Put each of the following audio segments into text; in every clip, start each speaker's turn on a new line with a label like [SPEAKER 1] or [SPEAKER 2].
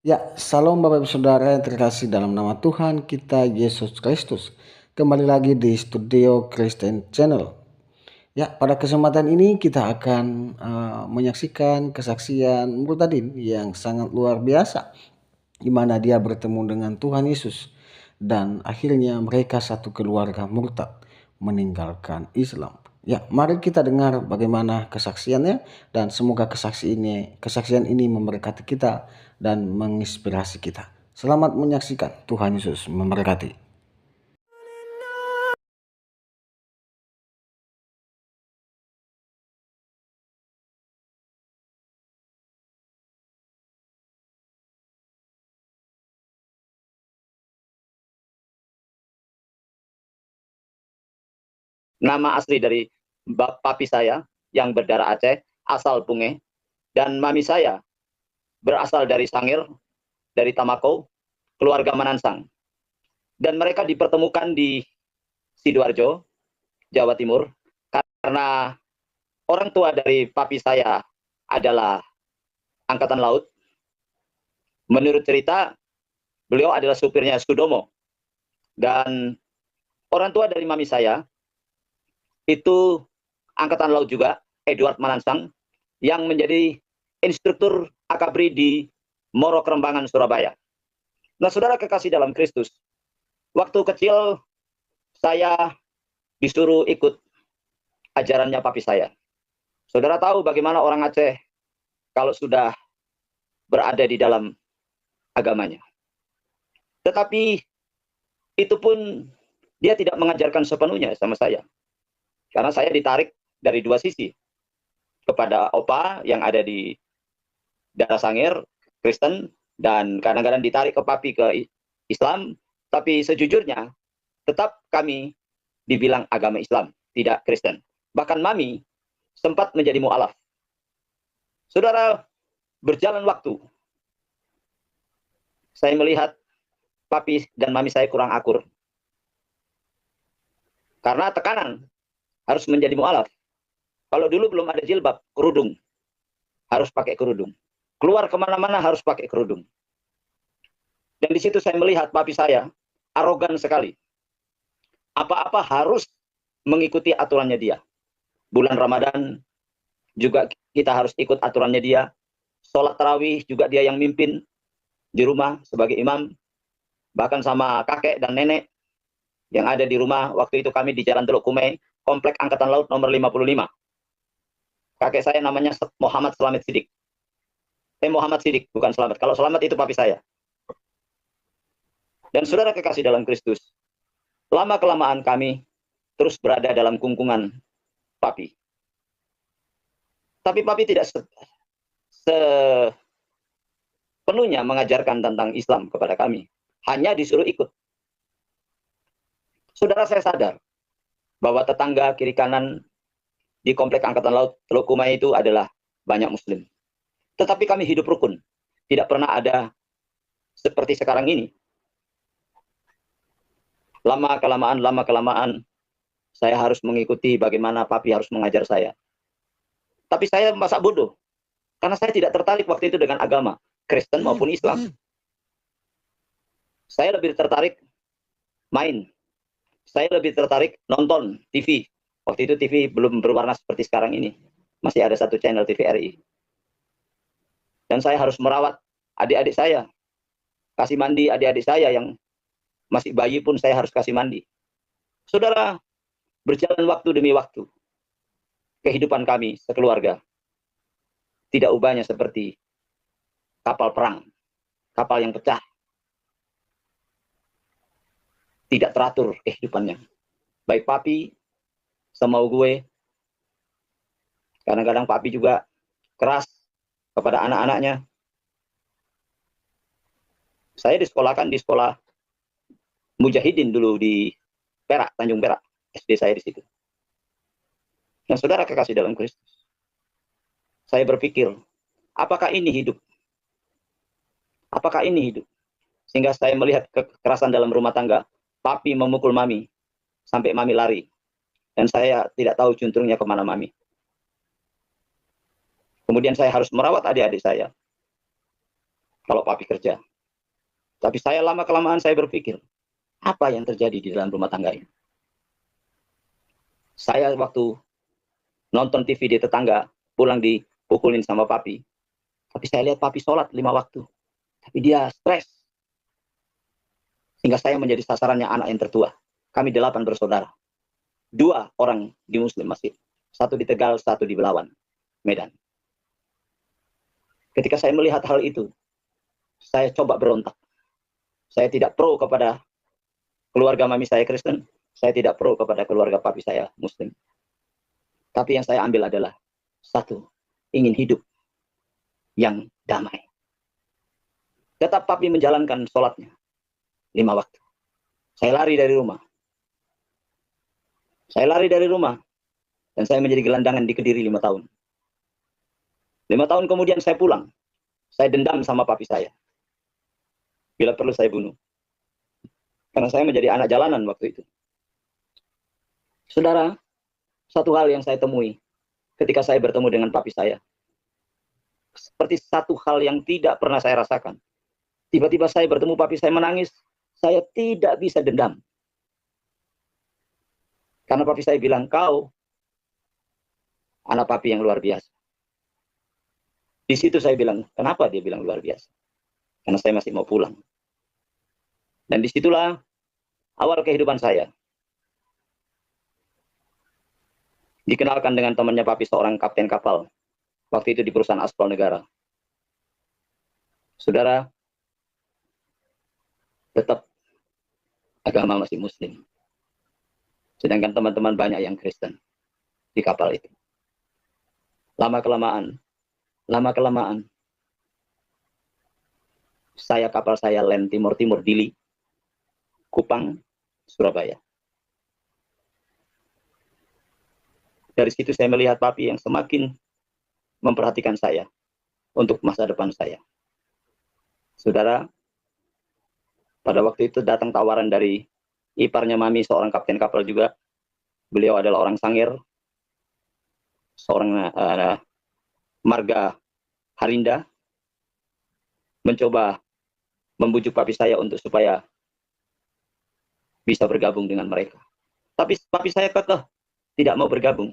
[SPEAKER 1] Ya, salam Bapak Ibu Saudara yang terkasih dalam nama Tuhan kita Yesus Kristus. Kembali lagi di Studio Kristen Channel. Ya, pada kesempatan ini kita akan menyaksikan kesaksian Murtadin yang sangat luar biasa, di mana dia bertemu dengan Tuhan Yesus dan akhirnya mereka satu keluarga murtad meninggalkan Islam. Ya, mari kita dengar bagaimana kesaksiannya dan semoga kesaksian ini memberkati kita dan menginspirasi kita. Selamat menyaksikan. Tuhan Yesus memberkati.
[SPEAKER 2] Nama asli dari papi saya yang berdarah Aceh, asal Punge, dan mami saya berasal dari Sangir, dari Tamako, keluarga Manansang. Dan mereka dipertemukan di Sidoarjo, Jawa Timur, karena orang tua dari papi saya adalah Angkatan Laut. Menurut cerita, beliau adalah supirnya Sudomo. Dan orang tua dari mami saya itu Angkatan Laut juga, Edward Manansang, yang menjadi instruktur akabri di Moro Kerembangan, Surabaya. Nah, saudara kekasih dalam Kristus, waktu kecil saya disuruh ikut ajarannya papi saya. Saudara tahu bagaimana orang Aceh kalau sudah berada di dalam agamanya. Tetapi itu pun dia tidak mengajarkan sepenuhnya sama saya. Karena saya ditarik dari dua sisi. Kepada opa yang ada di daerah Sangir, Kristen, dan kadang-kadang ditarik ke papi ke Islam. Tapi sejujurnya, tetap kami dibilang agama Islam, tidak Kristen. Bahkan mami sempat menjadi mu'alaf. Saudara, berjalan waktu, saya melihat papi dan mami saya kurang akur. Karena tekanan harus menjadi mu'alaf. Kalau dulu belum ada jilbab, kerudung. Harus pakai kerudung. Keluar kemana-mana harus pakai kerudung. Dan di situ saya melihat papi saya arogan sekali. Apa-apa harus mengikuti aturannya dia. Bulan Ramadan juga kita harus ikut aturannya dia. Sholat tarawih juga dia yang mimpin di rumah sebagai imam. Bahkan sama kakek dan nenek yang ada di rumah. Waktu itu kami di Jalan Teluk Kumai, Komplek Angkatan Laut nomor 55. Kakek saya namanya Muhammad Slamet Sidik. Muhammad Sidik, bukan Slamet. Kalau Slamet itu papi saya. Dan saudara kekasih dalam Kristus, lama-kelamaan kami terus berada dalam kungkungan papi. Tapi papi tidak sepenuhnya mengajarkan tentang Islam kepada kami. Hanya disuruh ikut. Saudara, saya sadar bahwa tetangga kiri kanan di Komplek Angkatan Laut Teluk Kumai itu adalah banyak Muslim. Tetapi kami hidup rukun. Tidak pernah ada seperti sekarang ini. Lama-kelamaan, saya harus mengikuti bagaimana papi harus mengajar saya. Tapi saya masa bodoh. Karena saya tidak tertarik waktu itu dengan agama, Kristen maupun Islam. Saya lebih tertarik main. Saya lebih tertarik nonton TV. Waktu itu TV belum berwarna seperti sekarang ini. Masih ada satu channel TVRI. Dan saya harus merawat adik-adik saya. Kasih mandi adik-adik saya yang masih bayi pun saya harus kasih mandi. Saudara, berjalan waktu demi waktu. Kehidupan kami sekeluarga tidak ubahnya seperti kapal perang. Kapal yang pecah. Tidak teratur kehidupannya. Baik papi, semau gue. Kadang-kadang papi juga keras kepada anak-anaknya. Saya disekolahkan di sekolah Mujahidin dulu di Perak, Tanjung Perak. SD saya di situ. Nah, saudara kekasih dalam Kristus, saya berpikir, apakah ini hidup? Apakah ini hidup? Sehingga saya melihat kekerasan dalam rumah tangga. Papi memukul mami, sampai mami lari. Dan saya tidak tahu juntrungnya kemana mami. Kemudian saya harus merawat adik-adik saya. kalau papi kerja. Tapi saya lama-kelamaan saya berpikir, apa yang terjadi di dalam rumah tangga ini? Saya waktu nonton TV di tetangga, pulang dipukulin sama papi. Tapi saya lihat papi sholat 5 waktu. Tapi dia stres. Sehingga saya menjadi sasarannya anak yang tertua. Kami 8 bersaudara. 2 orang di Muslim masjid. 1 di Tegal, 1 di Belawan, Medan. Ketika saya melihat hal itu, saya coba berontak. Saya tidak pro kepada keluarga mami saya Kristen. Saya tidak pro kepada keluarga papi saya Muslim. Tapi yang saya ambil adalah 1, ingin hidup yang damai. Tetap papi menjalankan sholatnya 5 waktu. Saya lari dari rumah. Dan saya menjadi gelandangan di Kediri 5 tahun. 5 tahun kemudian saya pulang. Saya dendam sama papi saya. Bila perlu saya bunuh. Karena saya menjadi anak jalanan waktu itu. Saudara, satu hal yang saya temui ketika saya bertemu dengan papi saya. Seperti satu hal yang tidak pernah saya rasakan. Tiba-tiba saya bertemu papi saya menangis. Saya tidak bisa dendam. Karena papi saya bilang, kau anak papi yang luar biasa. Di situ saya bilang, kenapa dia bilang luar biasa? Karena saya masih mau pulang. Dan disitulah awal kehidupan saya. Dikenalkan dengan temannya papi, seorang kapten kapal. Waktu itu di perusahaan aspal negara. Saudara, tetap agama masih Muslim. Sedangkan teman-teman banyak yang Kristen di kapal itu. Lama-kelamaan, kapal saya land timur-timur, Dili, Kupang, Surabaya. Dari situ saya melihat papi yang semakin memperhatikan saya untuk masa depan saya. Saudara, pada waktu itu datang tawaran dari iparnya mami, seorang kapten kapal juga. Beliau adalah orang Sangir, seorang marga Harinda, mencoba membujuk papi saya untuk supaya bisa bergabung dengan mereka. Tapi papi saya kekeh tidak mau bergabung.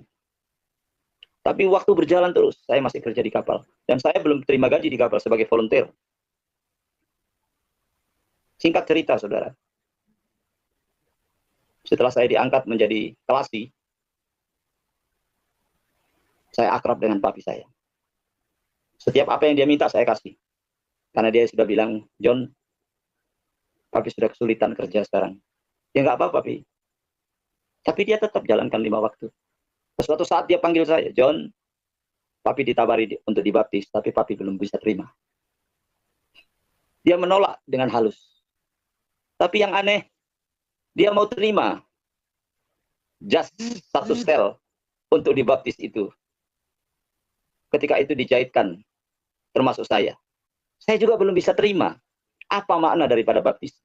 [SPEAKER 2] Tapi waktu berjalan terus, saya masih kerja di kapal. Dan saya belum terima gaji di kapal sebagai volunteer. Singkat cerita, saudara. Setelah saya diangkat menjadi kelasi, saya akrab dengan papi saya. Setiap apa yang dia minta, saya kasih. Karena dia sudah bilang, John, papi sudah kesulitan kerja sekarang. Ya nggak apa-apa, papi. Tapi dia tetap jalankan 5 waktu. Suatu saat dia panggil saya, John, papi ditawari untuk dibaptis, tapi papi belum bisa terima. Dia menolak dengan halus. Tapi yang aneh, dia mau terima just 1 stel untuk dibaptis itu. Ketika itu dijaitkan, termasuk saya. Saya juga belum bisa terima apa makna daripada baptis.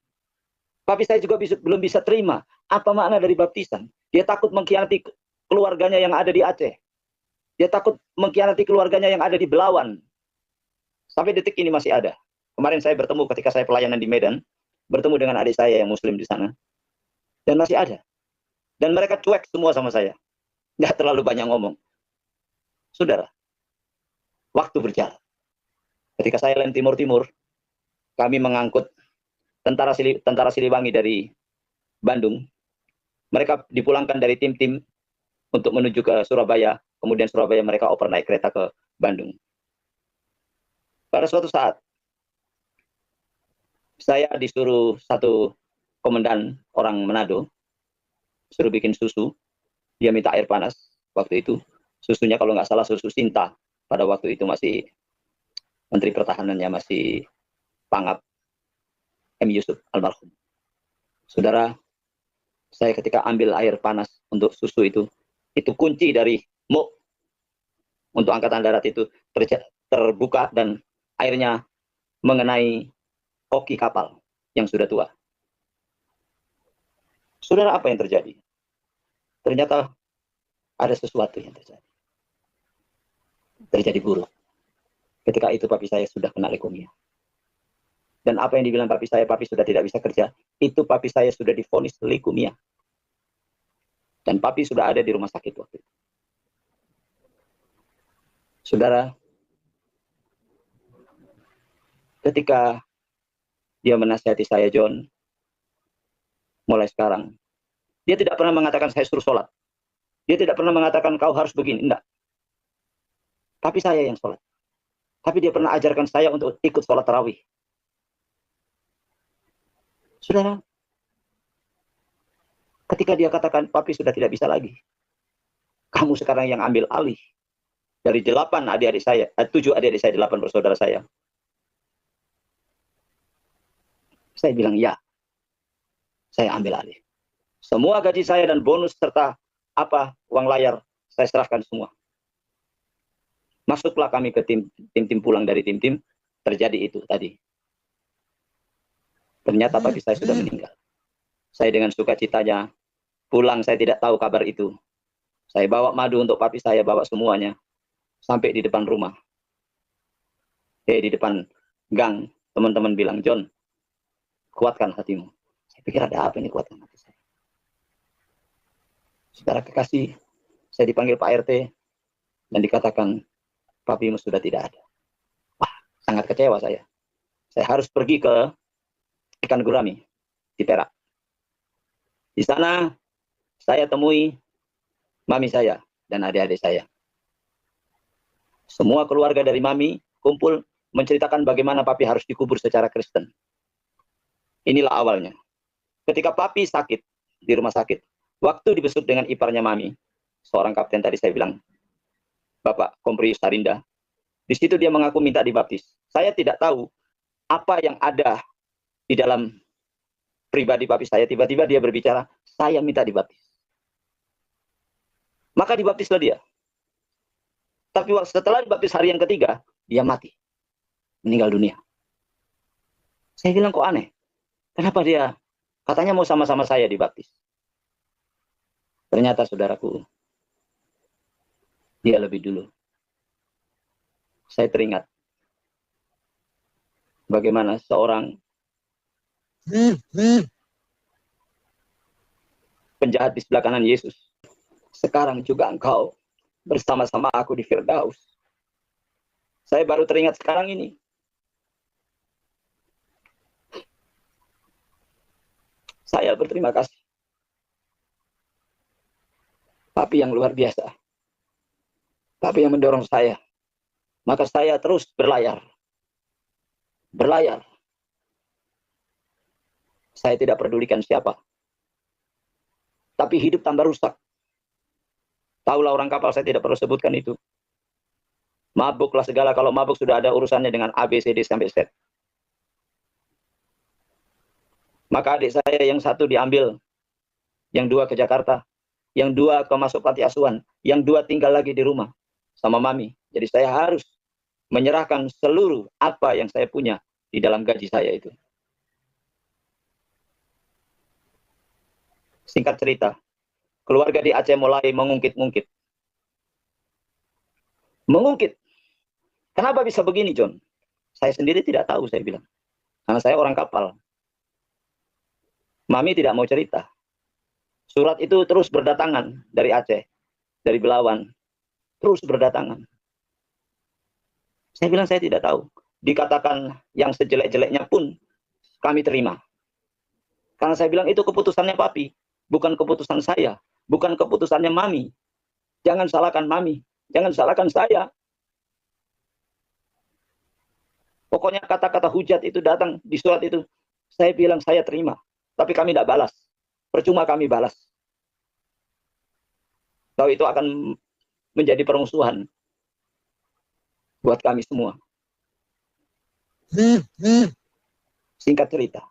[SPEAKER 2] Papi saya juga belum bisa terima apa makna dari baptisan. Dia takut mengkhianati keluarganya yang ada di Aceh. Dia takut mengkhianati keluarganya yang ada di Belawan. Sampai detik ini masih ada. Kemarin saya bertemu ketika saya pelayanan di Medan, bertemu dengan adik saya yang Muslim di sana. Dan masih ada. Dan mereka cuek semua sama saya. Nggak terlalu banyak ngomong. Saudara, waktu berjalan. Ketika saya land timur-timur, kami mengangkut tentara Siliwangi dari Bandung. Mereka dipulangkan dari tim-tim untuk menuju ke Surabaya. Kemudian Surabaya mereka oper naik kereta ke Bandung. Pada suatu saat, saya disuruh satu komandan orang Manado, suruh bikin susu. Dia minta air panas waktu itu. Susunya kalau nggak salah susu Sinta. Pada waktu itu masih Menteri Pertahanannya masih Pangap M. Yusuf almarhum. Saudara, saya ketika ambil air panas untuk susu itu kunci dari muk untuk angkatan darat itu terbuka dan airnya mengenai koki kapal yang sudah tua. Saudara, apa yang terjadi? Ternyata ada sesuatu yang terjadi. Terjadi buruk. Ketika itu papi saya sudah kena leukemia. Dan apa yang dibilang papi sudah tidak bisa kerja, itu papi saya sudah divonis leukemia. Dan papi sudah ada di rumah sakit waktu itu. Saudara, ketika dia menasihati saya, John, mulai sekarang, dia tidak pernah mengatakan saya suruh sholat. Dia tidak pernah mengatakan kau harus begini, enggak. Tapi saya yang sholat. Tapi dia pernah ajarkan saya untuk ikut sholat tarawih. Saudara, ketika dia katakan papi sudah tidak bisa lagi, kamu sekarang yang ambil alih dari 7 adik-adik saya, 8 bersaudara saya. Saya bilang ya, saya ambil alih. Semua gaji saya dan bonus serta uang layar saya serahkan semua. Masuklah kami ke tim pulang dari tim, terjadi itu tadi. Ternyata papi saya sudah meninggal. Saya dengan sukacitanya pulang, saya tidak tahu kabar itu. Saya bawa madu untuk papi saya, bawa semuanya. Sampai di depan rumah. Di depan gang, teman-teman bilang, John, kuatkan hatimu. Saya pikir ada apa ini, kuatkan hati saya. Saudara kekasih, saya dipanggil Pak RT dan dikatakan papimu sudah tidak ada. Wah, sangat kecewa saya. Saya harus pergi ke Ikan Gurami di Perak. Di sana saya temui mami saya dan adik-adik saya. Semua keluarga dari mami kumpul menceritakan bagaimana papi harus dikubur secara Kristen. Inilah awalnya. Ketika papi sakit di rumah sakit, waktu dibesuk dengan iparnya mami, seorang kapten tadi saya bilang, Bapak Komprius Sarinda, di situ dia mengaku minta dibaptis. Saya tidak tahu apa yang ada di dalam pribadi papi saya. Tiba-tiba dia berbicara, saya minta dibaptis. Maka dibaptislah dia. Tapi setelah dibaptis hari yang ketiga, dia mati. Meninggal dunia. Saya bilang kok aneh. Kenapa dia katanya mau sama-sama saya dibaptis? Ternyata saudaraku, dia lebih dulu. Saya teringat bagaimana seorang penjahat di sebelah kanan Yesus. Sekarang juga engkau bersama-sama aku di Firdaus. Saya baru teringat sekarang ini. Saya berterima kasih. Papi yang luar biasa. Papi yang mendorong saya. Maka saya terus berlayar. Berlayar. Saya tidak pedulikan siapa. Tapi hidup tambah rusak. Tahulah orang kapal, saya tidak perlu sebutkan itu. Mabuklah segala, kalau mabuk sudah ada urusannya dengan A, B, C, D sampai Z. Maka adik saya yang satu diambil, yang 2 ke Jakarta, yang 2 ke masuk panti asuhan, yang 2 tinggal lagi di rumah sama mami. Jadi saya harus menyerahkan seluruh apa yang saya punya di dalam gaji saya itu. Singkat cerita, keluarga di Aceh mulai mengungkit-ungkit. Mengungkit. Kenapa bisa begini, John? Saya sendiri tidak tahu, saya bilang. Karena saya orang kapal. Mami tidak mau cerita. Surat itu terus berdatangan dari Aceh, dari Belawan. Terus berdatangan. Saya bilang saya tidak tahu. Dikatakan yang sejelek-jeleknya pun kami terima. Karena saya bilang itu keputusannya papi. Bukan keputusan saya. Bukan keputusannya mami. Jangan salahkan mami. Jangan salahkan saya. Pokoknya kata-kata hujat itu datang di surat itu. Saya bilang saya terima. Tapi kami tidak balas. Percuma kami balas. Kalau itu akan menjadi permusuhan buat kami semua. Singkat cerita.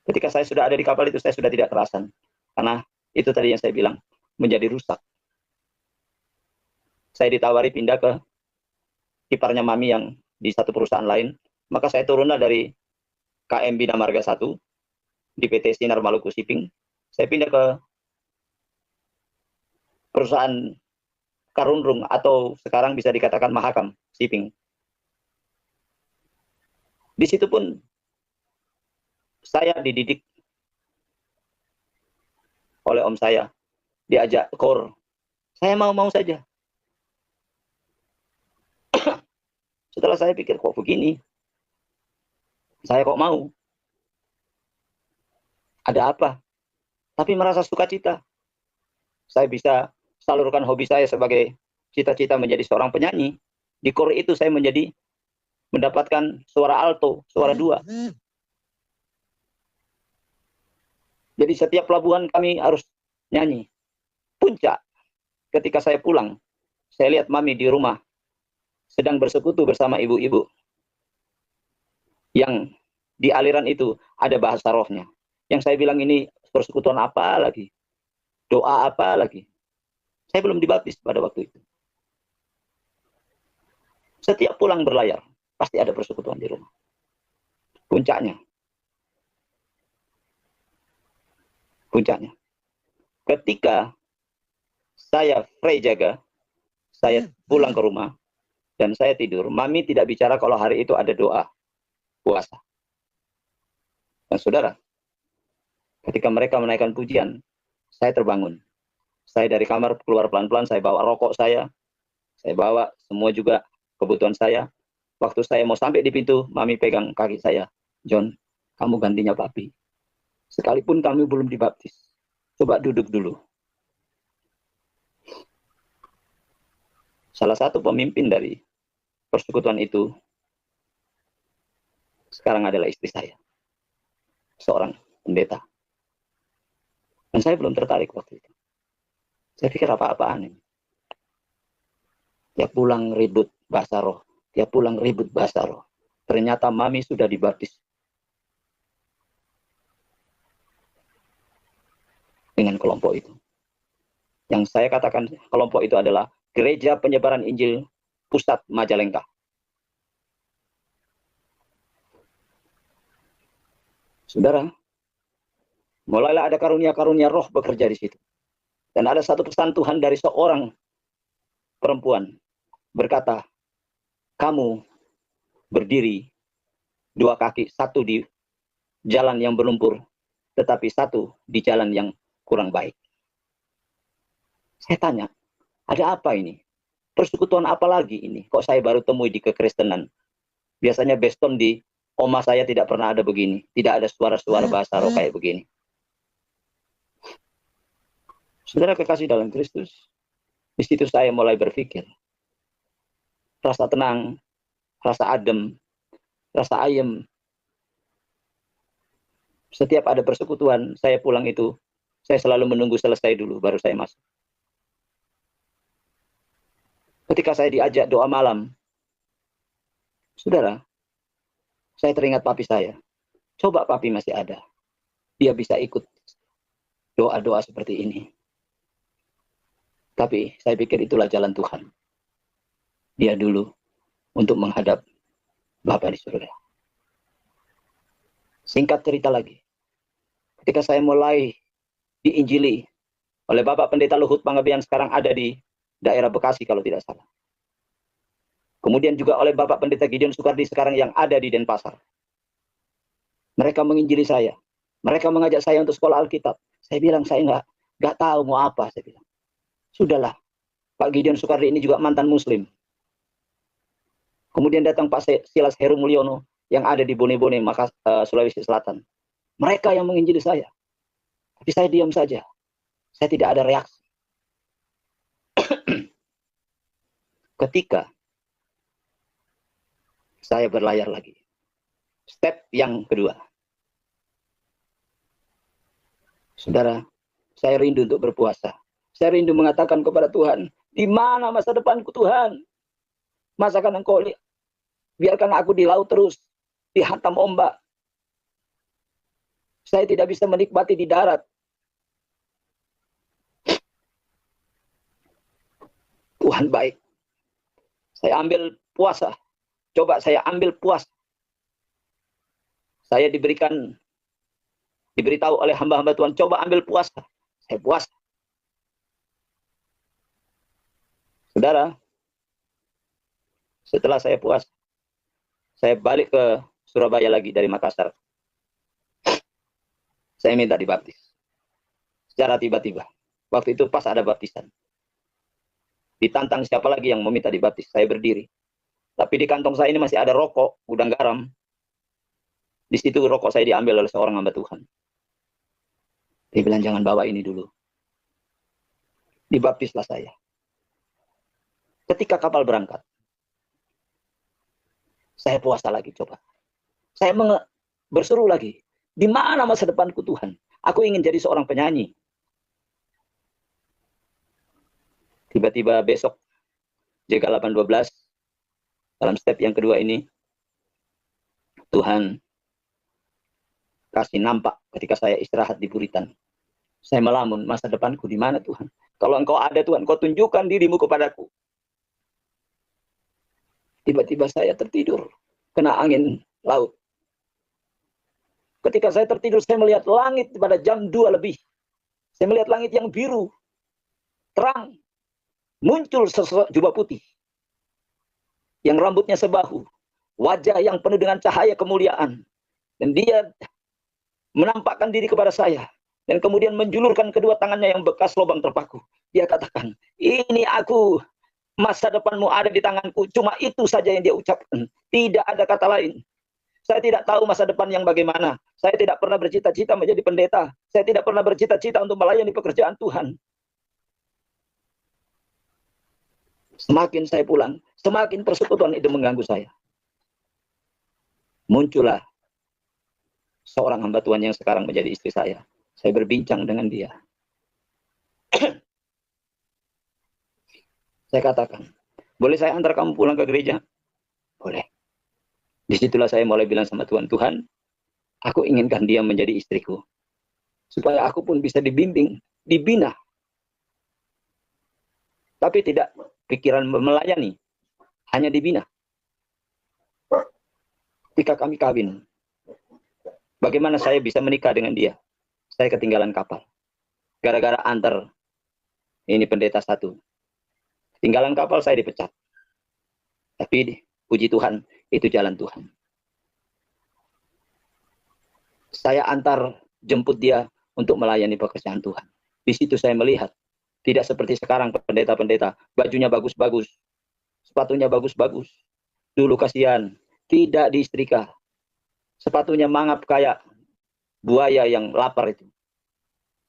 [SPEAKER 2] Ketika saya sudah ada di kapal itu, saya sudah tidak kerasan. Karena itu tadi yang saya bilang, menjadi rusak. Saya ditawari pindah ke iparnya mami yang di satu perusahaan lain. Maka saya turunlah dari KM Bina Marga 1 di PT Sinar Maluku Shipping. Saya pindah ke perusahaan Karundrung atau sekarang bisa dikatakan Mahakam Shipping. Di situ pun saya dididik oleh om saya, diajak kor. Saya mau-mau saja. Setelah saya pikir, kok begini? Saya kok mau? Ada apa? Tapi merasa sukacita. Saya bisa salurkan hobi saya sebagai cita-cita menjadi seorang penyanyi. Di kor itu saya mendapatkan suara alto, suara dua. Jadi setiap pelabuhan kami harus nyanyi. Puncak, ketika saya pulang, saya lihat mami di rumah sedang bersekutu bersama ibu-ibu yang di aliran itu ada bahasa rohnya. Yang saya bilang, ini persekutuan apa lagi? Doa apa lagi? Saya belum dibaptis pada waktu itu. Setiap pulang berlayar, pasti ada persekutuan di rumah. Puncaknya. Ketika saya free jaga, saya pulang ke rumah, dan saya tidur, mami tidak bicara kalau hari itu ada doa, puasa. Dan saudara, ketika mereka menaikkan pujian, saya terbangun. Saya dari kamar keluar pelan-pelan, saya bawa rokok saya bawa semua juga kebutuhan saya. Waktu saya mau sampai di pintu, mami pegang kaki saya. John, kamu gantinya papi. Sekalipun kami belum dibaptis, coba duduk dulu. Salah satu pemimpin dari persekutuan itu sekarang adalah istri saya, seorang pendeta. Dan saya belum tertarik waktu itu. Saya pikir apa-apaan ini. Tiap pulang ribut bahasa roh. Tiap pulang ribut bahasa roh. Ternyata mami sudah dibaptis dengan kelompok itu. Yang saya katakan kelompok itu adalah Gereja Penyebaran Injil Pusat Majalengka. Saudara, mulailah ada karunia-karunia roh bekerja di situ. Dan ada satu pesan Tuhan dari seorang perempuan berkata, kamu berdiri dua kaki, satu di jalan yang berlumpur, tetapi satu di jalan yang kurang baik. Saya tanya, ada apa ini? Persekutuan apa lagi ini? Kok saya baru temui di kekristenan? Biasanya Beston di oma saya tidak pernah ada begini. Tidak ada suara-suara bahasa roh kayak begini. Saudara kekasih dalam Kristus, di situ saya mulai berpikir. Rasa tenang, rasa adem, rasa ayem. Setiap ada persekutuan, saya pulang itu, saya selalu menunggu selesai dulu, baru saya masuk. Ketika saya diajak doa malam, saudara, saya teringat papi saya. Coba papi masih ada. Dia bisa ikut doa-doa seperti ini. Tapi saya pikir itulah jalan Tuhan. Dia dulu untuk menghadap Bapa di surga. Singkat cerita lagi. Ketika saya mulai diinjili oleh Bapak Pendeta Luhut Panggabean, sekarang ada di daerah Bekasi kalau tidak salah. Kemudian juga oleh Bapak Pendeta Gideon Sukardi sekarang yang ada di Denpasar. Mereka menginjili saya. Mereka mengajak saya untuk sekolah Alkitab. Saya bilang saya nggak tahu mau apa. Saya bilang, sudahlah. Pak Gideon Sukardi ini juga mantan Muslim. Kemudian datang Pak Silas Heru Mulyono yang ada di Bone-Bone, Sulawesi Selatan. Mereka yang menginjili saya. Tapi saya diam saja. Saya tidak ada reaksi. Ketika saya berlayar lagi. Step yang kedua. Saudara, saya rindu untuk berpuasa. Saya rindu mengatakan kepada Tuhan, di mana masa depanku Tuhan? Masakan Engkau biarkan aku di laut terus, dihantam ombak. Saya tidak bisa menikmati di darat. Tuhan baik. Saya ambil puasa. Coba saya ambil puasa. Saya diberitahu oleh hamba-hamba Tuhan, coba ambil puasa. Saya puasa. Saudara, setelah saya puasa, saya balik ke Surabaya lagi dari Makassar. Saya minta dibaptis. Secara tiba-tiba. Waktu itu pas ada baptisan. Ditantang siapa lagi yang meminta dibaptis. Saya berdiri. Tapi di kantong saya ini masih ada rokok, gudang garam. Di situ rokok saya diambil oleh seorang hamba Tuhan. Dia bilang, jangan bawa ini dulu. Dibaptislah saya. Ketika kapal berangkat, saya puasa lagi coba. Saya berseru lagi. Di mana masa depanku Tuhan? Aku ingin jadi seorang penyanyi. Tiba-tiba besok, JK 8:12, dalam step yang kedua ini, Tuhan kasih nampak ketika saya istirahat di Buritan. Saya melamun, masa depanku di mana Tuhan? Kalau Engkau ada Tuhan, Engkau tunjukkan dirimu kepadaku. Tiba-tiba saya tertidur, kena angin laut. Ketika saya tertidur, saya melihat langit pada jam 2 lebih. Saya melihat langit yang biru, terang. Muncul sosok jubah putih, yang rambutnya sebahu, wajah yang penuh dengan cahaya kemuliaan. Dan dia menampakkan diri kepada saya. Dan kemudian menjulurkan kedua tangannya yang bekas lubang terpaku. Dia katakan, ini aku, masa depanmu ada di tanganku. Cuma itu saja yang dia ucapkan. Tidak ada kata lain. Saya tidak tahu masa depan yang bagaimana. Saya tidak pernah bercita-cita menjadi pendeta. Saya tidak pernah bercita-cita untuk melayani pekerjaan Tuhan. Semakin saya pulang, semakin persekutuan itu mengganggu saya. Muncullah seorang hamba Tuhan yang sekarang menjadi istri saya. Saya berbincang dengan dia. Saya katakan, boleh saya antar kamu pulang ke gereja? Boleh. Disitulah saya mulai bilang sama Tuhan, Tuhan, aku inginkan dia menjadi istriku. Supaya aku pun bisa dibimbing, dibina. Tapi tidak pikiran melayani, hanya dibina. Ketika kami kawin, bagaimana saya bisa menikah dengan dia? Saya ketinggalan kapal. Gara-gara antar ini pendeta satu. Ketinggalan kapal, saya dipecat. Tapi puji Tuhan, itu jalan Tuhan. Saya antar jemput dia untuk melayani pekerjaan Tuhan. Di situ saya melihat, tidak seperti sekarang pendeta-pendeta, bajunya bagus-bagus, sepatunya bagus-bagus. Dulu kasihan, tidak diistrika. Sepatunya mangap kayak buaya yang lapar itu.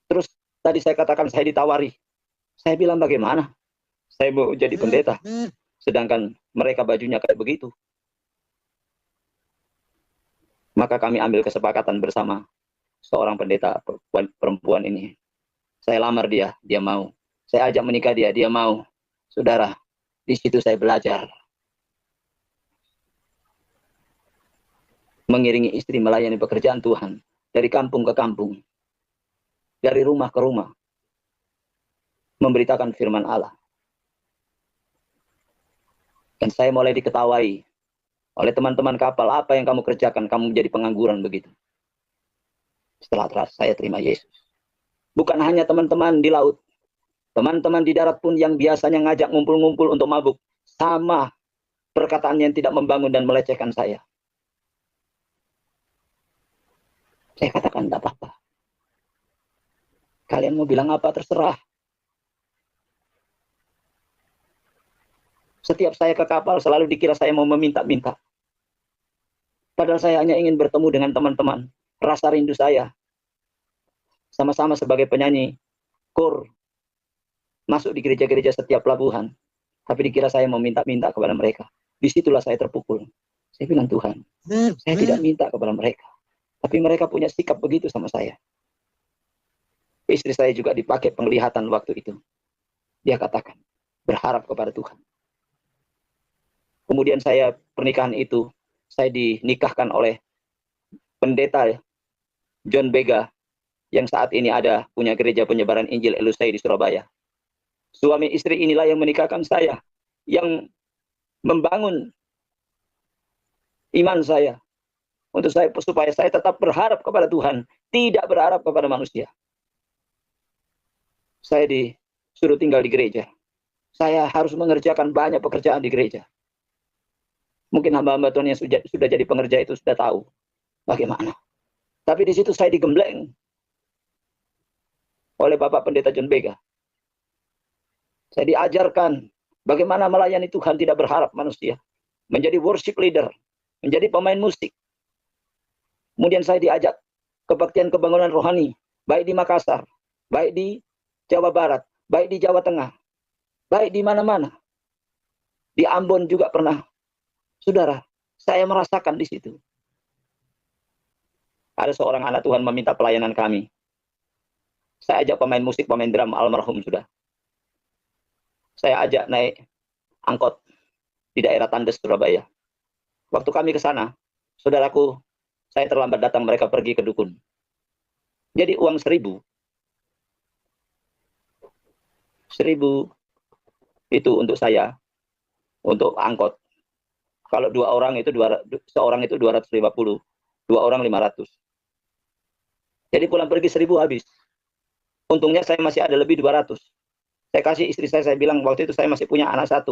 [SPEAKER 2] Terus tadi saya katakan saya ditawari. Saya bilang bagaimana? Saya mau jadi pendeta. Sedangkan mereka bajunya kayak begitu. Maka kami ambil kesepakatan bersama seorang pendeta perempuan ini. Saya lamar dia, dia mau. Saya ajak menikah dia, dia mau. Saudara, di situ saya belajar. Mengiringi istri melayani pekerjaan Tuhan. Dari kampung ke kampung. Dari rumah ke rumah. Memberitakan firman Allah. Dan saya mulai diketawai oleh teman-teman kapal. Apa yang kamu kerjakan? Kamu menjadi pengangguran begitu. Setelah saya terima Yesus. Bukan hanya teman-teman di laut. Teman-teman di darat pun yang biasanya ngajak ngumpul-ngumpul untuk mabuk. Sama perkataan yang tidak membangun dan melecehkan saya. Saya katakan tidak apa-apa. Kalian mau bilang apa terserah. Setiap saya ke kapal selalu dikira saya mau meminta-minta. Padahal saya hanya ingin bertemu dengan teman-teman. Rasa rindu saya. Sama-sama sebagai penyanyi kor. Masuk di gereja-gereja setiap pelabuhan. Tapi dikira saya mau minta-minta kepada mereka. Disitulah saya terpukul. Saya bilang, Tuhan, saya tidak minta kepada mereka. Tapi mereka punya sikap begitu sama saya. Istri saya juga dipakai penglihatan waktu itu. Dia katakan, berharap kepada Tuhan. Kemudian saya pernikahan itu, saya dinikahkan oleh pendeta John Bega, yang saat ini ada punya gereja penyebaran Injil Elusai di Surabaya. Suami istri inilah yang menikahkan saya, yang membangun iman saya, untuk saya supaya saya tetap berharap kepada Tuhan, tidak berharap kepada manusia. Saya disuruh tinggal di gereja. Saya harus mengerjakan banyak pekerjaan di gereja. Mungkin hamba-hamba Tuhan yang sudah jadi pengerja itu sudah tahu bagaimana. Tapi di situ saya digembleng oleh Bapak Pendeta John Bega. Saya diajarkan bagaimana melayani Tuhan tidak berharap manusia. Menjadi worship leader, menjadi pemain musik. Kemudian saya diajak kebaktian kebangunan rohani, baik di Makassar, baik di Jawa Barat, baik di Jawa Tengah, baik di mana-mana. Di Ambon juga pernah. Saudara, saya merasakan di situ. Ada seorang anak Tuhan meminta pelayanan kami. Saya ajak pemain musik, pemain drum, almarhum sudah. Saya ajak naik angkot di daerah Tandes, Surabaya. Waktu kami ke sana, saudaraku, saya terlambat datang, mereka pergi ke dukun. Jadi uang 1.000 itu untuk saya, untuk angkot. Kalau seorang itu 250, 2 orang 500. Jadi pulang pergi 1.000 habis. Untungnya saya masih ada lebih 200. Saya kasih istri saya bilang, waktu itu saya masih punya anak 1.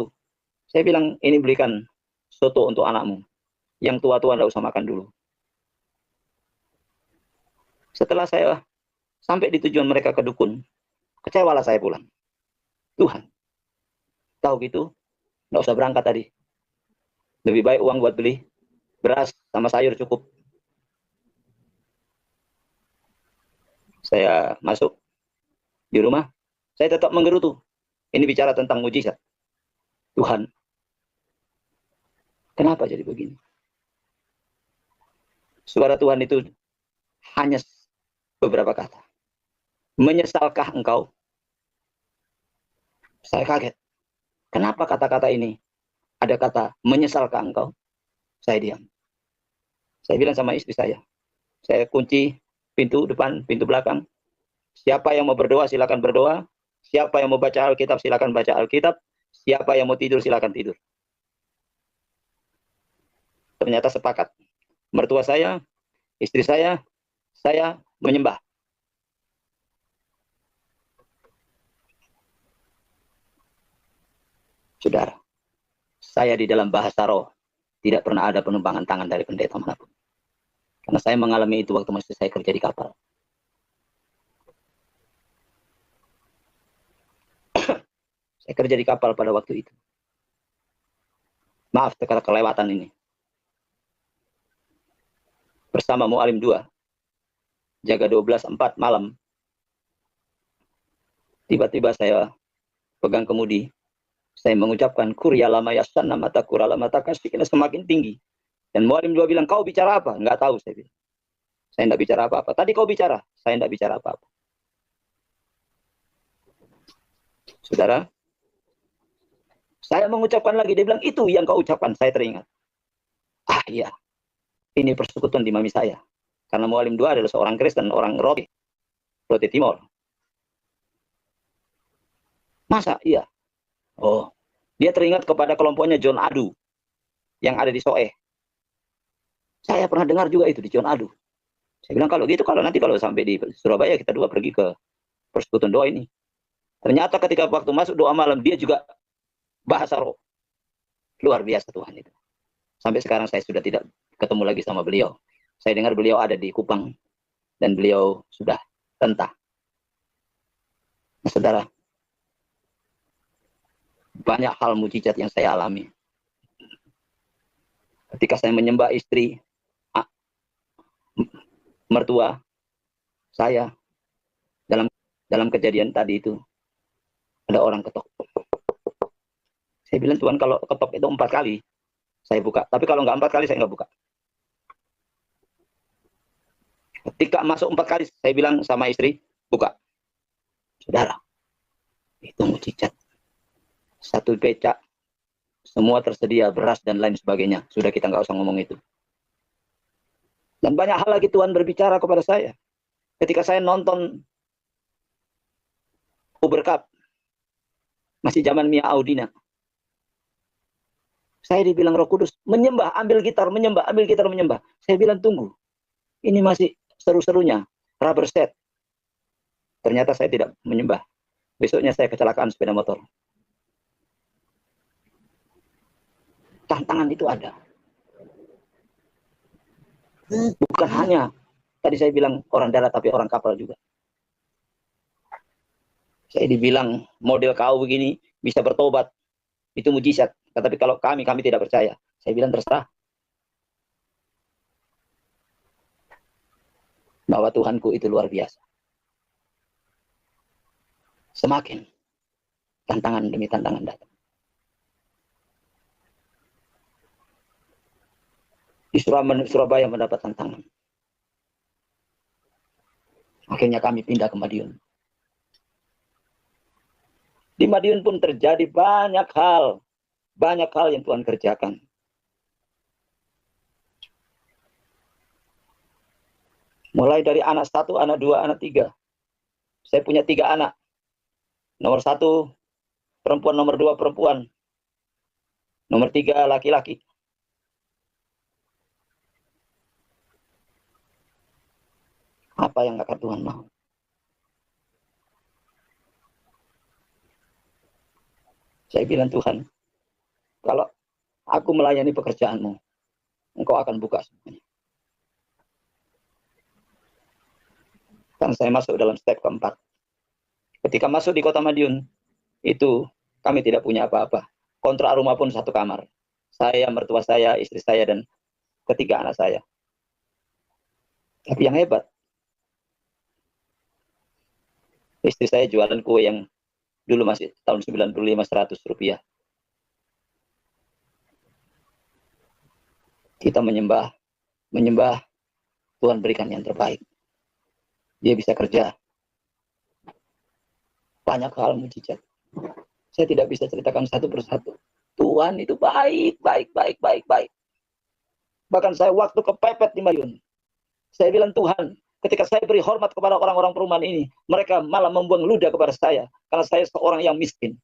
[SPEAKER 2] Saya bilang, ini belikan soto untuk anakmu. Yang tua-tua enggak usah makan dulu. Setelah saya sampai di tujuan mereka ke dukun, kecewalah saya pulang. Tuhan, tahu gitu, enggak usah berangkat tadi. Lebih baik uang buat beli beras sama sayur cukup. Saya masuk di rumah, saya tetap menggerutu. Ini bicara tentang mujizat. Tuhan, kenapa jadi begini? Suara Tuhan itu hanya beberapa kata. Menyesalkah engkau? Saya kaget. Kenapa kata-kata ini? Ada kata, menyesalkah engkau? Saya diam. Saya bilang sama istri saya kunci pintu depan, pintu belakang. Siapa yang mau berdoa, silakan berdoa. Siapa yang mau baca Alkitab, silakan baca Alkitab. Siapa yang mau tidur, silakan tidur. Ternyata sepakat. Mertua saya, istri saya menyembah. Saudara, saya di dalam bahasa roh tidak pernah ada penumpangan tangan dari pendeta manapun. Karena saya mengalami itu waktu masih saya kerja di kapal. Saya kerja di kapal pada waktu itu. Maaf, terkadang kelewatan ini. Bersama Mu'alim 2, jaga 12:4 malam. Tiba-tiba saya pegang kemudi. Saya mengucapkan kurya lama yasan mata kurala mata kasih semakin tinggi. Dan Mu'alim 2 bilang, kau bicara apa? Enggak tahu, saya bilang. Saya enggak bicara apa-apa. Tadi kau bicara, saya enggak bicara apa-apa. Saudara, saya mengucapkan lagi, dia bilang, itu yang kau ucapkan, saya teringat. Ah iya, ini persekutuan di mami saya. Karena Mu'alim 2 adalah seorang Kristen, orang Roti Timur. Masa? Iya. Oh, dia teringat kepada kelompoknya John Adu yang ada di Soeh. Saya pernah dengar juga itu di John Adu. Saya bilang, kalau gitu, kalau sampai di Surabaya, kita dua pergi ke persekutuan doa ini. Ternyata ketika waktu masuk doa malam, dia juga bahasa roh. Luar biasa Tuhan itu. Sampai sekarang saya sudah tidak ketemu lagi sama beliau. Saya dengar beliau ada di Kupang. Dan beliau sudah rentah. Nah, saudara, banyak hal mujizat yang saya alami. Ketika saya menyembah istri, mertua saya, dalam kejadian tadi itu, ada orang ketok. Saya bilang, Tuhan, kalau ketok itu 4 kali, saya buka. Tapi kalau nggak 4 kali, saya nggak buka. Ketika masuk 4 kali, saya bilang sama istri, buka. Saudara, itu mujizat. 1 becak, semua tersedia, beras dan lain sebagainya. Sudah, kita nggak usah ngomong itu. Dan banyak hal lagi Tuhan berbicara kepada saya. Ketika saya nonton Uber Cup, masih zaman Mia Audina, saya dibilang Roh Kudus, menyembah, ambil gitar, menyembah, ambil gitar, menyembah. Saya bilang, tunggu, ini masih seru-serunya, rubber set. Ternyata saya tidak menyembah. Besoknya saya kecelakaan sepeda motor. Tantangan itu ada. Bukan hanya tadi saya bilang orang darat, tapi orang kapal juga. Saya dibilang model kau begini bisa bertobat, itu mujizat. Tetapi kalau kami tidak percaya. Saya bilang terserah, bahwa Tuhanku itu luar biasa. Semakin tantangan demi tantangan datang. Di Surabaya mendapat tantangan. Akhirnya kami pindah ke Madiun. Di Madiun pun terjadi banyak hal yang Tuhan kerjakan. Mulai dari anak 1, anak 2, anak 3. Saya punya 3 anak. Nomor 1 perempuan, nomor 2 perempuan, nomor 3 laki-laki. Apa yang akan Tuhan mau? Saya bilang, Tuhan, kalau aku melayani pekerjaanmu, Engkau akan buka semuanya. Dan saya masuk dalam step keempat. Ketika masuk di kota Madiun, itu kami tidak punya apa-apa. Kontrak rumah pun 1 kamar. Saya, mertua saya, istri saya, dan 3 anak saya. Tapi yang hebat, istri saya jualan kue yang dulu masih tahun 95 100 rupiah. Kita menyembah, Tuhan berikan yang terbaik. Dia bisa kerja. Banyak hal mujizat. Saya tidak bisa ceritakan satu persatu. Tuhan itu baik. Bahkan saya waktu kepepet di Madiun, saya bilang, Tuhan, ketika saya beri hormat kepada orang-orang perumahan ini, mereka malah membuang ludah kepada saya, karena saya seorang yang miskin.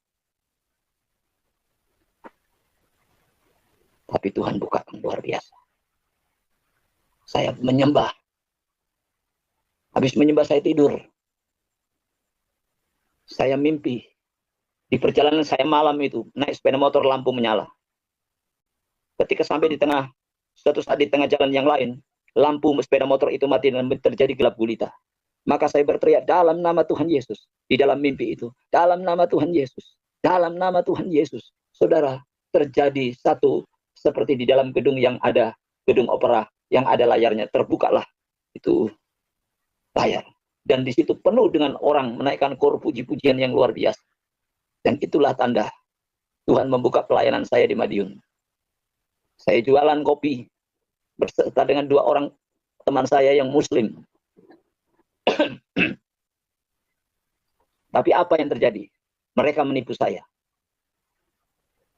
[SPEAKER 2] Tapi Tuhan bukakan luar biasa. Saya menyembah. Habis menyembah saya tidur. Saya mimpi. Di perjalanan saya malam itu, naik sepeda motor, lampu menyala. Ketika sampai di tengah, suatu saat di tengah jalan yang lain, lampu sepeda motor itu mati dan terjadi gelap gulita. Maka saya berteriak, dalam nama Tuhan Yesus. Di dalam mimpi itu, dalam nama Tuhan Yesus. Dalam nama Tuhan Yesus. Saudara, terjadi satu seperti di dalam gedung yang ada, gedung opera yang ada layarnya, terbukalah itu layar. Dan di situ penuh dengan orang menaikkan kor puji-pujian yang luar biasa. Dan itulah tanda Tuhan membuka pelayanan saya di Madiun. Saya jualan kopi berserta dengan 2 orang teman saya yang muslim. Tapi apa yang terjadi? Mereka menipu saya.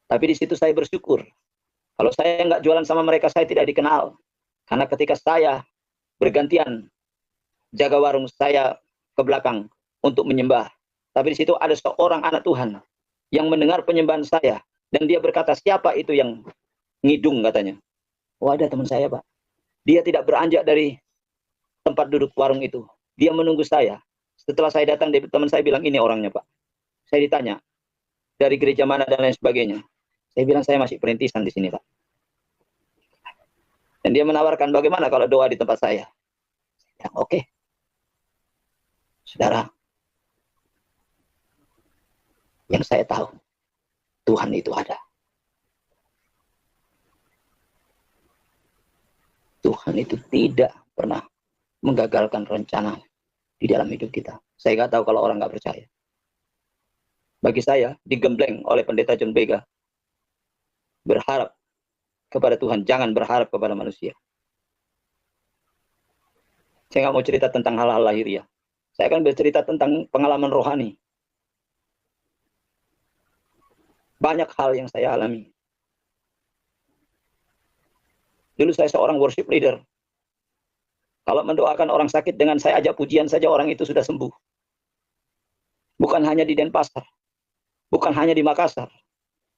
[SPEAKER 2] Tapi di situ saya bersyukur. Kalau saya nggak jualan sama mereka, saya tidak dikenal. Karena ketika saya bergantian jaga warung, saya ke belakang untuk menyembah. Tapi di situ ada seorang anak Tuhan yang mendengar penyembahan saya. Dan dia berkata, siapa itu yang ngidung katanya. Oh, ada teman saya, Pak. Dia tidak beranjak dari tempat duduk warung itu. Dia menunggu saya. Setelah saya datang, teman saya bilang, ini orangnya, Pak. Saya ditanya, dari gereja mana dan lain sebagainya. Saya bilang, saya masih perintisan di sini, Pak. Dan dia menawarkan, bagaimana kalau doa di tempat saya? Ya, oke. Saudara, yang saya tahu, Tuhan itu ada. Tuhan itu tidak pernah menggagalkan rencana di dalam hidup kita. Saya nggak tahu kalau orang nggak percaya. Bagi saya, digembleng oleh pendeta John Vega, berharap kepada Tuhan, jangan berharap kepada manusia. Saya nggak mau cerita tentang hal-hal lahiriah. Saya akan bercerita tentang pengalaman rohani. Banyak hal yang saya alami. Dulu saya seorang worship leader. Kalau mendoakan orang sakit dengan saya ajak pujian saja, orang itu sudah sembuh. Bukan hanya di Denpasar, bukan hanya di Makassar,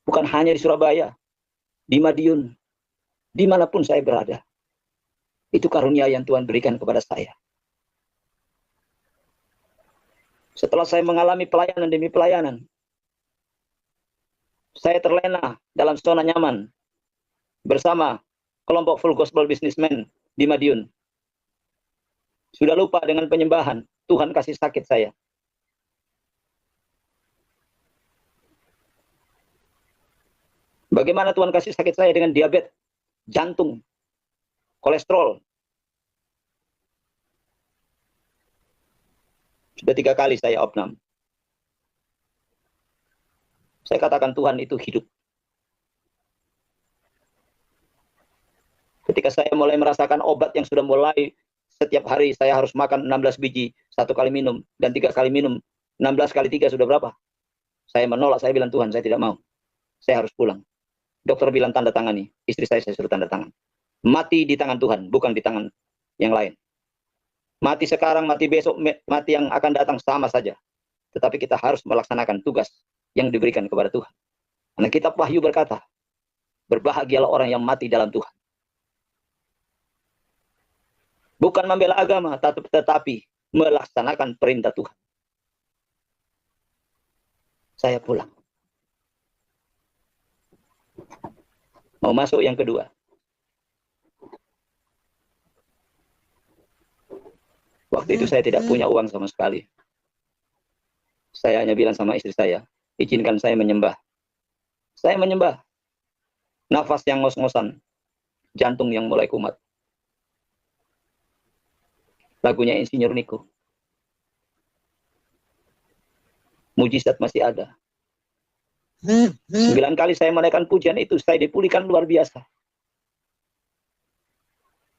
[SPEAKER 2] bukan hanya di Surabaya, di Madiun, dimanapun saya berada. Itu karunia yang Tuhan berikan kepada saya. Setelah saya mengalami pelayanan demi pelayanan, saya terlena dalam zona nyaman bersama kelompok full gospel businessman di Madiun. Sudah lupa dengan penyembahan. Tuhan kasih sakit saya. Bagaimana Tuhan kasih sakit saya dengan diabetes, jantung, kolesterol. Sudah 3 kali saya opnam. Saya katakan Tuhan itu hidup. Ketika saya mulai merasakan obat yang sudah mulai setiap hari saya harus makan 16 biji, 1 kali minum, dan 3 kali minum. 16 kali 3 sudah berapa? Saya menolak, saya bilang Tuhan saya tidak mau. Saya harus pulang. Dokter bilang tanda tangani, istri saya suruh tanda tangan. Mati di tangan Tuhan, bukan di tangan yang lain. Mati sekarang, mati besok, mati yang akan datang sama saja. Tetapi kita harus melaksanakan tugas yang diberikan kepada Tuhan. Karena kitab Wahyu berkata, berbahagialah orang yang mati dalam Tuhan. Bukan membela agama, tetapi melaksanakan perintah Tuhan. Saya pulang. Mau masuk yang kedua. Waktu itu saya tidak punya uang sama sekali. Saya hanya bilang sama istri saya, izinkan saya menyembah. Saya menyembah. Nafas yang ngos-ngosan, jantung yang mulai kumat. Lagunya Insinyur Niko. Mujizat masih ada. 9 kali saya menaikkan pujian itu, saya dipulihkan luar biasa.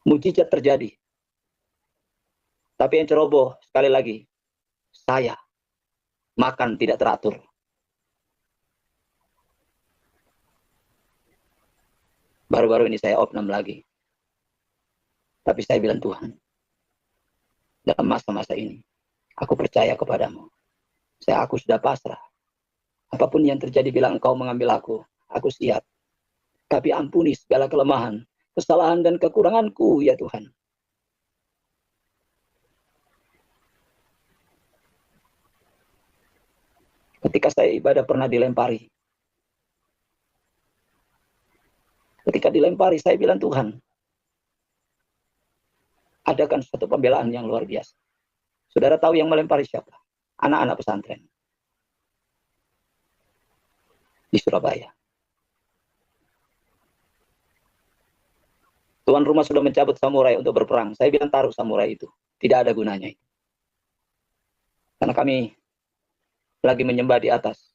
[SPEAKER 2] Mujizat terjadi. Tapi yang ceroboh, sekali lagi, saya makan tidak teratur. Baru-baru ini saya opnam lagi. Tapi saya bilang Tuhan, dalam masa-masa ini, aku percaya kepadamu. Aku sudah pasrah. Apapun yang terjadi, bilang engkau mengambil aku siap. Tapi ampuni segala kelemahan, kesalahan dan kekuranganku ya Tuhan. Ketika saya ibadah pernah dilempari. Ketika dilempari, saya bilang Tuhan, adakan suatu pembelaan yang luar biasa. Saudara tahu yang melempari siapa? Anak-anak pesantren di Surabaya. Tuan rumah sudah mencabut samurai untuk berperang. Saya bilang taruh samurai itu. Tidak ada gunanya itu. Karena kami lagi menyembah di atas.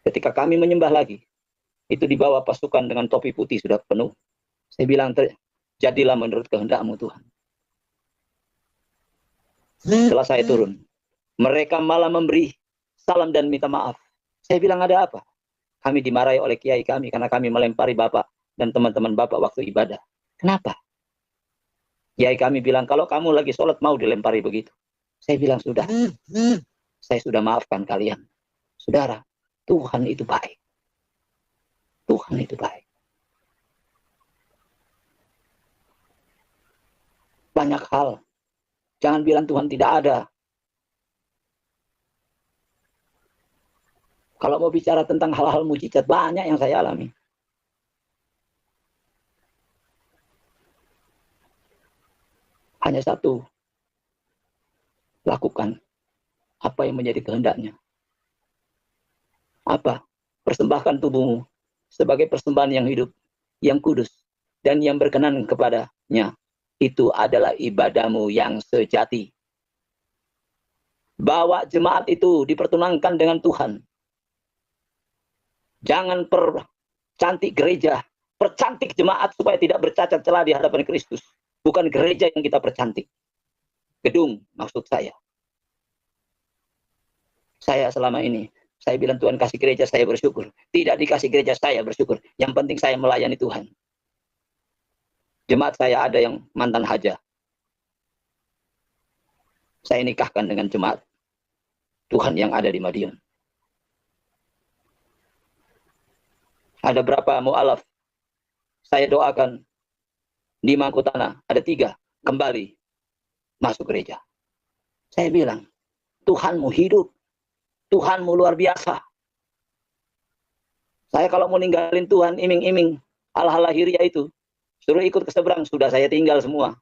[SPEAKER 2] Ketika kami menyembah lagi, itu di bawah pasukan dengan topi putih sudah penuh. Saya bilang, jadilah menurut kehendak-Mu Tuhan. Setelah saya turun, mereka malah memberi salam dan minta maaf. Saya bilang, ada apa? Kami dimarahi oleh kiai kami karena kami melempari Bapak dan teman-teman Bapak waktu ibadah. Kenapa? Kiai kami bilang, kalau kamu lagi sholat mau dilempari begitu. Saya bilang, sudah. Saya sudah maafkan kalian. Saudara, Tuhan itu baik. Tuhan itu baik. Banyak hal. Jangan bilang Tuhan tidak ada. Kalau mau bicara tentang hal-hal mujizat, banyak yang saya alami. Hanya satu. Lakukan apa yang menjadi kehendaknya. Apa? Persembahkan tubuhmu sebagai persembahan yang hidup, yang kudus, dan yang berkenan kepadanya. Itu adalah ibadahmu yang sejati. Bawa jemaat itu dipertunangkan dengan Tuhan. Jangan percantik gereja, percantik jemaat supaya tidak bercacat celah di hadapan Kristus. Bukan gereja yang kita percantik. Gedung maksud saya. Saya selama ini, saya bilang Tuhan kasih gereja saya bersyukur. Tidak dikasih gereja saya bersyukur. Yang penting saya melayani Tuhan. Jemaat saya ada yang mantan haja. Saya nikahkan dengan jemaat Tuhan yang ada di Madiun. Ada berapa mu'alaf? Saya doakan di Mangkutana. Ada 3 kembali masuk gereja. Saya bilang, Tuhanmu hidup. Tuhanmu luar biasa. Saya kalau mau ninggalin Tuhan, iming-iming hal-hal lahiriah itu, Suruh ikut ke seberang, sudah saya tinggal semua.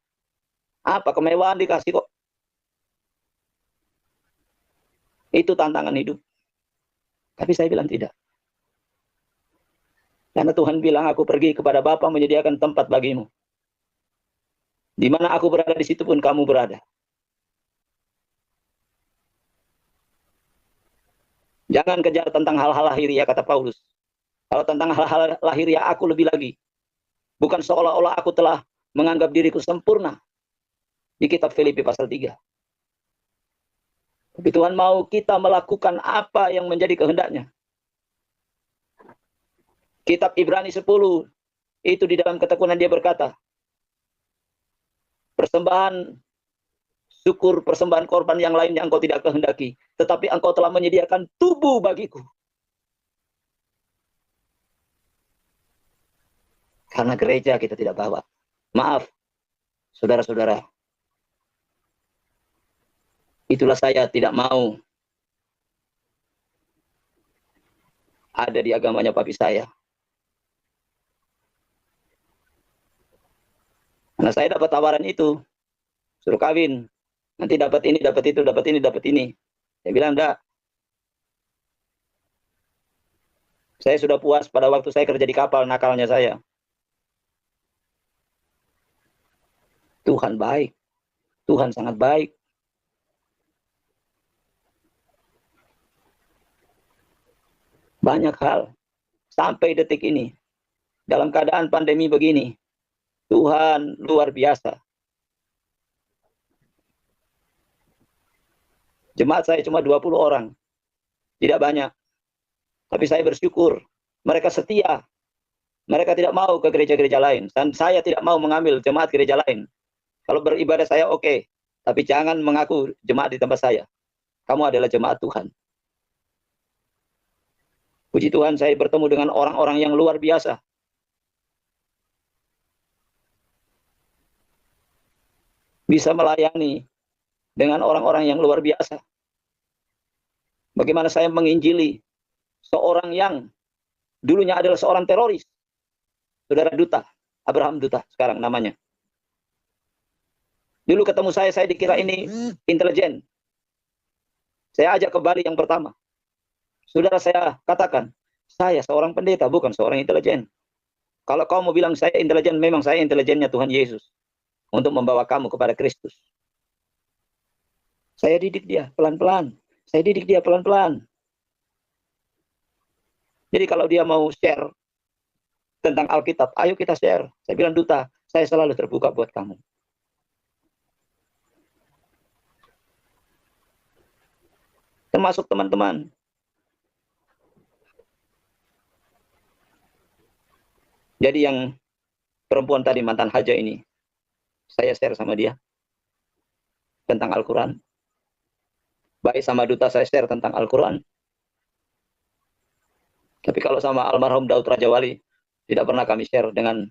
[SPEAKER 2] Apa kemewahan dikasih kok? Itu tantangan hidup. Tapi saya bilang tidak. Karena Tuhan bilang, aku pergi kepada Bapa menyediakan tempat bagimu. Di mana aku berada, di situ pun kamu berada. Jangan kejar tentang hal-hal lahiriah, kata Paulus. Kalau tentang hal-hal lahiriah, aku lebih lagi. Bukan seolah-olah aku telah menganggap diriku sempurna. Di kitab Filipi pasal 3. Tapi Tuhan mau kita melakukan apa yang menjadi kehendaknya. Kitab Ibrani 10, itu di dalam ketekunan dia berkata, persembahan syukur, persembahan korban yang lain yang engkau tidak kehendaki, tetapi engkau telah menyediakan tubuh bagiku. Karena gereja kita tidak bawa. Maaf, saudara-saudara. Itulah saya tidak mau ada di agamanya papi saya. Karena saya dapat tawaran itu, suruh kawin. Nanti dapat ini, dapat itu, dapat ini, dapat ini. Saya bilang, enggak. Saya sudah puas pada waktu saya kerja di kapal, nakalnya saya. Tuhan baik. Tuhan sangat baik. Banyak hal. Sampai detik ini. Dalam keadaan pandemi begini. Tuhan luar biasa. Jemaat saya cuma 20 orang. Tidak banyak. Tapi saya bersyukur. Mereka setia. Mereka tidak mau ke gereja-gereja lain. Dan saya tidak mau mengambil jemaat gereja lain. Kalau beribadah saya oke. Tapi jangan mengaku jemaat di tempat saya. Kamu adalah jemaat Tuhan. Puji Tuhan, saya bertemu dengan orang-orang yang luar biasa. Bisa melayani dengan orang-orang yang luar biasa. Bagaimana saya menginjili seorang yang dulunya adalah seorang teroris. Saudara Duta, Abraham Duta sekarang namanya. Dulu ketemu saya dikira ini intelijen. Saya ajak ke Bali yang pertama. Saudara, saya katakan, saya seorang pendeta, bukan seorang intelijen. Kalau kau mau bilang saya intelijen, memang saya intelijennya Tuhan Yesus. Untuk membawa kamu kepada Kristus. Saya didik dia pelan-pelan. Saya didik dia pelan-pelan. Jadi kalau dia mau share tentang Alkitab, ayo kita share. Saya bilang, Duta, saya selalu terbuka buat kamu. Termasuk teman-teman. Jadi yang perempuan tadi, mantan haja ini, saya share sama dia tentang Al-Quran. Baik sama Duta saya share tentang Al-Quran. Tapi kalau sama almarhum Daud Raja Wali, tidak pernah kami share dengan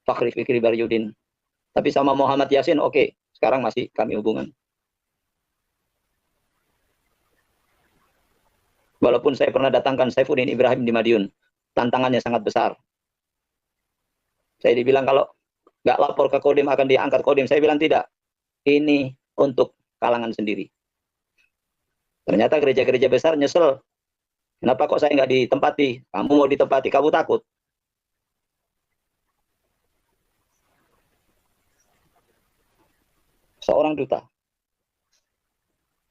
[SPEAKER 2] Fakhri Fikri Baryudin. Tapi sama Muhammad Yasin, oke. Sekarang masih kami hubungan. Walaupun saya pernah datangkan Saifuddin Ibrahim di Madiun. Tantangannya sangat besar. Saya dibilang kalau nggak lapor ke Kodim akan diangkat Kodim. Saya bilang tidak. Ini untuk kalangan sendiri. Ternyata gereja-gereja besar nyesel. Kenapa kok saya nggak ditempati? Kamu mau ditempati, kamu takut. Seorang duta.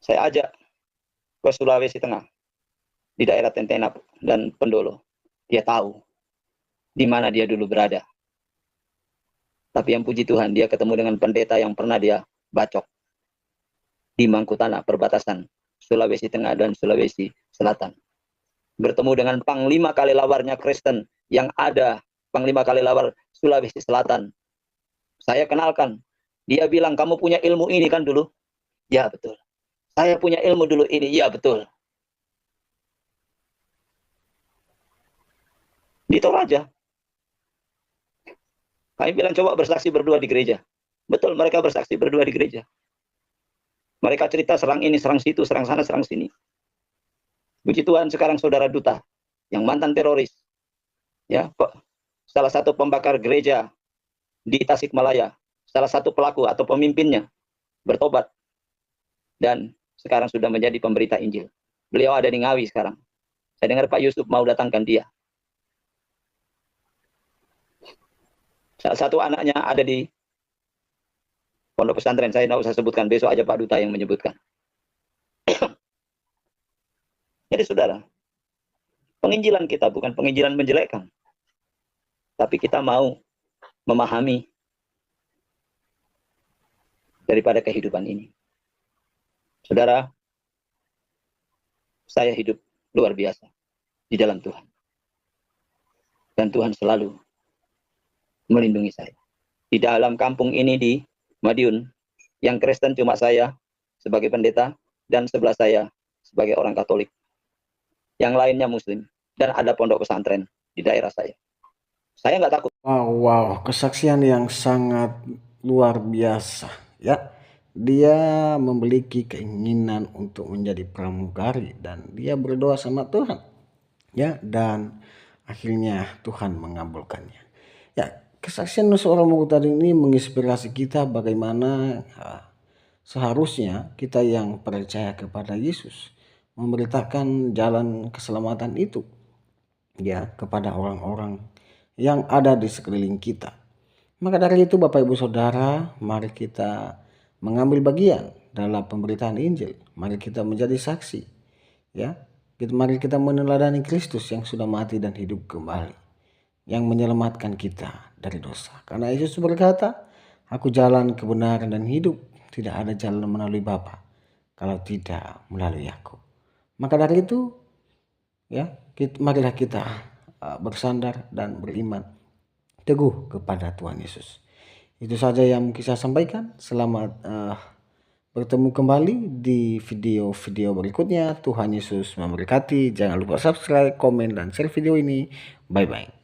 [SPEAKER 2] Saya ajak ke Sulawesi Tengah. Di daerah Tentenap dan Pendolo. Dia tahu di mana dia dulu berada. Tapi yang puji Tuhan, dia ketemu dengan pendeta yang pernah dia bacok di Mangkutanah, perbatasan Sulawesi Tengah dan Sulawesi Selatan. Bertemu dengan Panglima Kalelawarnya Kristen yang ada, Panglima Kalelawar Sulawesi Selatan. Saya kenalkan. Dia bilang, kamu punya ilmu ini kan dulu? Ya, betul. Saya punya ilmu dulu ini. Ya, betul. Di Toraja. Kami bilang coba bersaksi berdua di gereja. Betul, mereka bersaksi berdua di gereja. Mereka cerita serang ini, serang situ, serang sana, serang sini. Puji Tuhan, sekarang saudara Duta yang mantan teroris, ya, salah satu pembakar gereja di Tasikmalaya, salah satu pelaku atau pemimpinnya bertobat dan sekarang sudah menjadi pemberita Injil. Beliau ada di Ngawi sekarang. Saya dengar Pak Yusuf mau datangkan dia. Salah satu anaknya ada di pondok pesantren. Saya tidak usah sebutkan, besok aja Pak Duta yang menyebutkan. Jadi saudara, penginjilan kita bukan penginjilan menjelekkan, tapi kita mau memahami daripada kehidupan ini. Saudara, saya hidup luar biasa di dalam Tuhan. Dan Tuhan selalu melindungi saya. Di dalam kampung ini di Madiun, yang Kristen cuma saya sebagai pendeta dan sebelah saya sebagai orang Katolik. Yang lainnya Muslim dan ada pondok pesantren di daerah saya. Saya nggak takut.
[SPEAKER 1] Wow, kesaksian yang sangat luar biasa ya. Dia memiliki keinginan untuk menjadi pramugari dan dia berdoa sama Tuhan ya, dan akhirnya Tuhan mengabulkannya. Ya, kesaksian seorang murid tadi ini menginspirasi kita bagaimana seharusnya kita yang percaya kepada Yesus memberitakan jalan keselamatan itu ya kepada orang-orang yang ada di sekeliling kita. Maka dari itu Bapak Ibu Saudara, mari kita mengambil bagian dalam pemberitaan Injil. Mari kita menjadi saksi ya. Mari kita meneladani Kristus yang sudah mati dan hidup kembali, yang menyelamatkan kita dari dosa. Karena Yesus berkata, "Aku jalan, kebenaran dan hidup. Tidak ada jalan melalui Bapa kalau tidak melalui Aku." Maka dari itu ya, marilah kita bersandar dan beriman teguh kepada Tuhan Yesus. Itu saja yang bisa saya sampaikan. Selamat bertemu kembali di video-video berikutnya. Tuhan Yesus memberkati. Jangan lupa subscribe, komen, dan share video ini. Bye-bye.